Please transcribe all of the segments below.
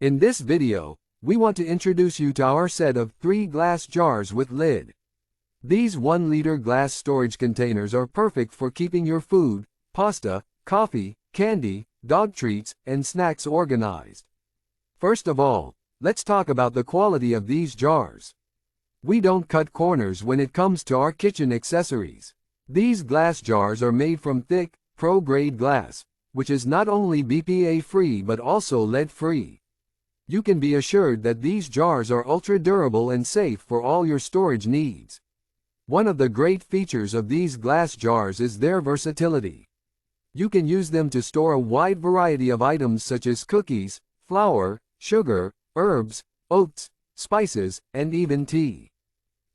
In this video, we want to introduce you to our set of 3 glass jars with lid. These 1-liter glass storage containers are perfect for keeping your food, pasta, coffee, candy, dog treats, and snacks organized. First of all, let's talk about the quality of these jars. We don't cut corners when it comes to our kitchen accessories. These glass jars are made from thick, pro-grade glass, which is not only BPA-free but also lead-free. You can be assured that these jars are ultra-durable and safe for all your storage needs. One of the great features of these glass jars is their versatility. You can use them to store a wide variety of items such as cookies, flour, sugar, herbs, oats, spices, and even tea.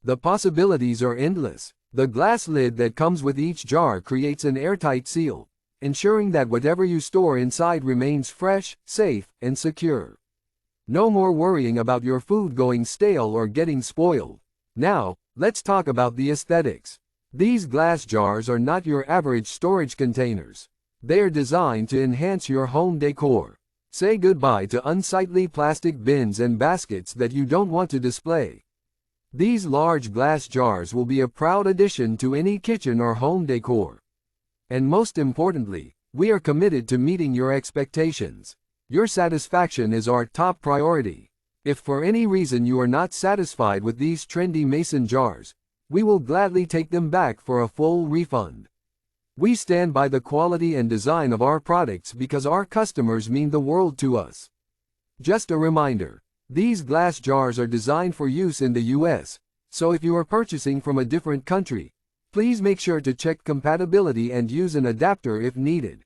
The possibilities are endless. The glass lid that comes with each jar creates an airtight seal, ensuring that whatever you store inside remains fresh, safe, and secure. No more worrying about your food going stale or getting spoiled. Now, let's talk about the aesthetics. These glass jars are not your average storage containers. They are designed to enhance your home decor. Say goodbye to unsightly plastic bins and baskets that you don't want to display. These large glass jars will be a proud addition to any kitchen or home decor. And most importantly, we are committed to meeting your expectations. Your satisfaction is our top priority. If for any reason you are not satisfied with these trendy mason jars, we will gladly take them back for a full refund. We stand by the quality and design of our products because our customers mean the world to us. Just a reminder, these glass jars are designed for use in the US, so if you are purchasing from a different country, please make sure to check compatibility and use an adapter if needed.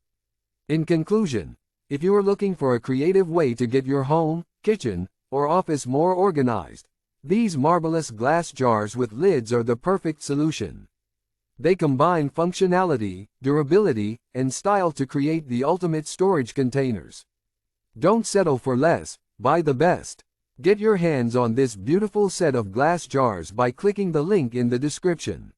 In conclusion, if you are looking for a creative way to get your home, kitchen, or office more organized, these marvelous glass jars with lids are the perfect solution. They combine functionality, durability, and style to create the ultimate storage containers. Don't settle for less, buy the best. Get your hands on this beautiful set of glass jars by clicking the link in the description.